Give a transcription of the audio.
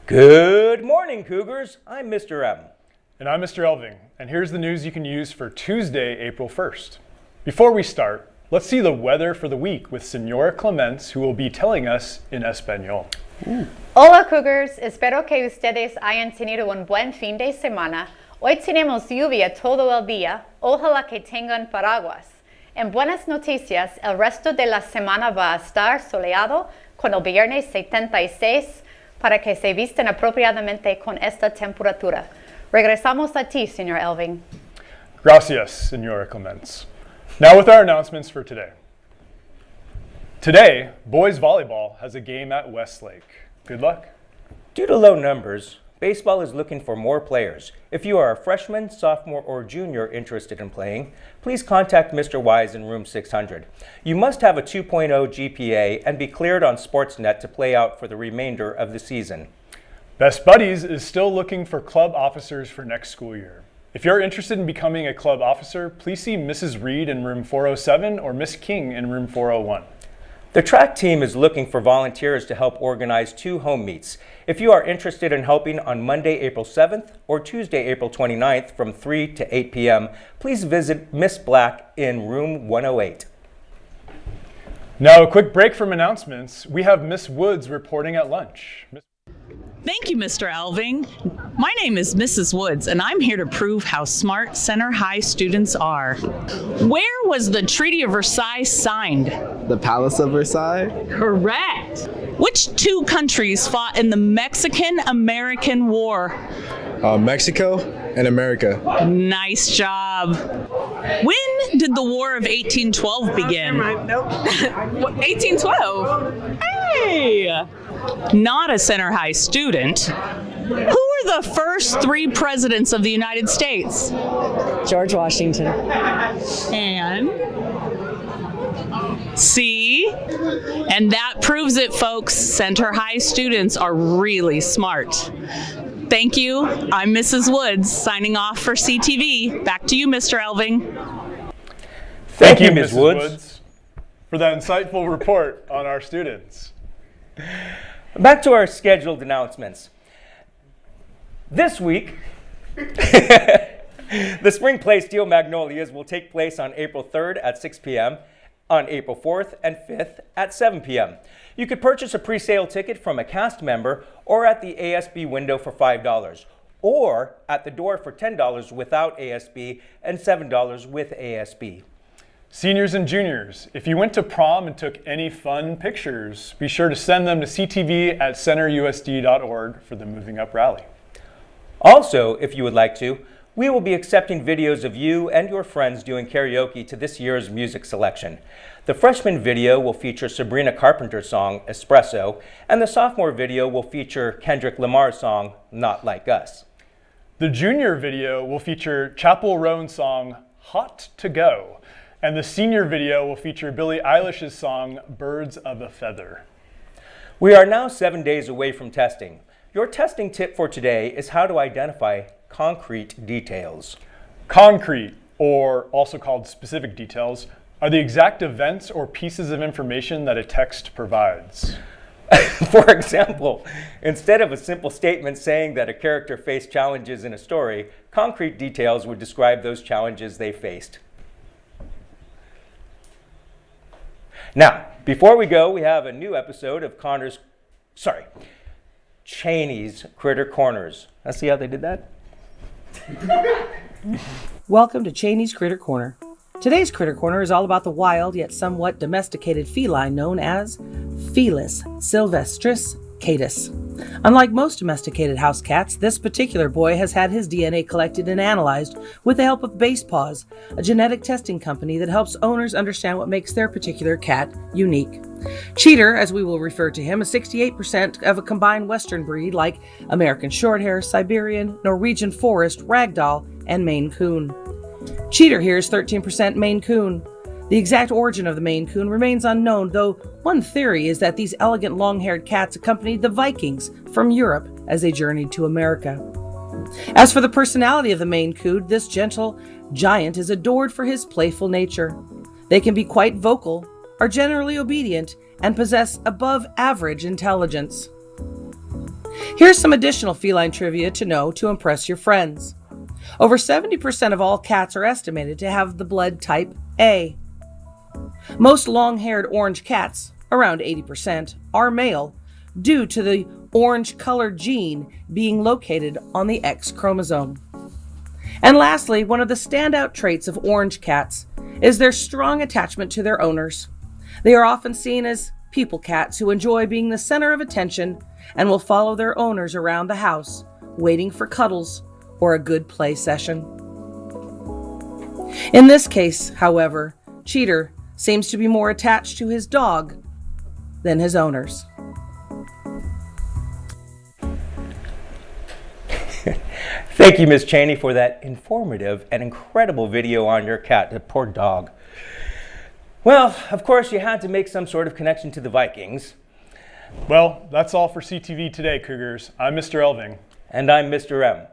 Good morning, Cougars. I'm Mr. M. And I'm Mr. Elfving, and here's the news you can use for Tuesday, April 1st. Before we start, let's see the weather for the week with Senora Clements, who will be telling us in Español. Hola, Cougars. Espero que ustedes hayan tenido un buen fin de semana. Hoy tenemos lluvia todo el día. Ojalá que tengan paraguas. En buenas noticias, el resto de la semana va a estar soleado con el viernes 76 para que se vistan apropiadamente con esta temperatura. Regresamos a ti, Señor Elfving. Gracias, Senora Clements. Now with our announcements for today. Today, boys volleyball has a game at Westlake. Good luck. Due to low numbers, baseball is looking for more players. If you are a freshman, sophomore, or junior interested in playing, please contact Mr. Wise in room 600. You must have a 2.0 GPA and be cleared on Sportsnet to play out for the remainder of the season. Best Buddies is still looking for club officers for next school year. If you're interested in becoming a club officer, please see Mrs. Reed in room 407 or Miss King in room 401. The track team is looking for volunteers to help organize 2 home meets. If you are interested in helping on Monday, April 7th or Tuesday, April 29th from 3 to 8 p.m., please visit Miss Black in room 108. Now a quick break from announcements. We have Miss Woods reporting at lunch. Thank you, Mr. Elfving. My name is Mrs. Woods, and I'm here to prove how smart Center High students are. Where was the Treaty of Versailles signed? The Palace of Versailles? Correct. Which 2 countries fought in the Mexican-American War? Mexico and America. Nice job. When did the War of 1812 begin? 1812? Hey! Not a Center High student. Who were the first 3 presidents of the United States? George Washington. And? See? And that proves it, folks. Center High students are really smart. Thank you. I'm Mrs. Woods, signing off for CTV. Back to you, Mr. Elfving. Thank you, Ms. Woods, for that insightful report on our students. Back to our scheduled announcements. This week, the Spring Play Steel Magnolias will take place on April 3rd at 6 p.m., on April 4th and 5th at 7 p.m. You could purchase a pre-sale ticket from a cast member or at the ASB window for $5, or at the door for $10 without ASB and $7 with ASB. Seniors and juniors, if you went to prom and took any fun pictures, be sure to send them to ctv@centerusd.org for the Moving Up Rally. Also, if you would like to, we will be accepting videos of you and your friends doing karaoke to this year's music selection. The freshman video will feature Sabrina Carpenter's song, Espresso, and the sophomore video will feature Kendrick Lamar's song, Not Like Us. The junior video will feature Chappell Roan's song, Hot to Go, and the senior video will feature Billie Eilish's song, Birds of a Feather. We are now 7 days away from testing. Your testing tip for today is how to identify concrete details. Concrete, or also called specific details, are the exact events or pieces of information that a text provides. For example, instead of a simple statement saying that a character faced challenges in a story, concrete details would describe those challenges they faced. Now, before we go, we have a new episode of Chaney's Critter Corners. Let's see how they did that. Welcome to Chaney's Critter Corner. Today's Critter Corner is all about the wild yet somewhat domesticated feline known as Felis sylvestris catus. Unlike most domesticated house cats, this particular boy has had his DNA collected and analyzed with the help of Basepaws, a genetic testing company that helps owners understand what makes their particular cat unique. Cheater, as we will refer to him, is 68% of a combined Western breed like American Shorthair, Siberian, Norwegian Forest, Ragdoll, and Maine Coon. Cheater here is 13% Maine Coon. The exact origin of the Maine Coon remains unknown, though one theory is that these elegant long-haired cats accompanied the Vikings from Europe as they journeyed to America. As for the personality of the Maine Coon, this gentle giant is adored for his playful nature. They can be quite vocal, are generally obedient, and possess above-average intelligence. Here's some additional feline trivia to know to impress your friends. Over 70% of all cats are estimated to have the blood type A. Most long-haired orange cats, around 80%, are male due to the orange-colored gene being located on the X chromosome. And lastly, one of the standout traits of orange cats is their strong attachment to their owners. They are often seen as people cats who enjoy being the center of attention and will follow their owners around the house, waiting for cuddles or a good play session. In this case, however, Cheater seems to be more attached to his dog than his owners. Thank you, Miss Chaney, for that informative and incredible video on your cat, the poor dog. Well, of course, you had to make some sort of connection to the Vikings. Well, that's all for CTV today, Cougars. I'm Mr. Elfving. And I'm Mr. M.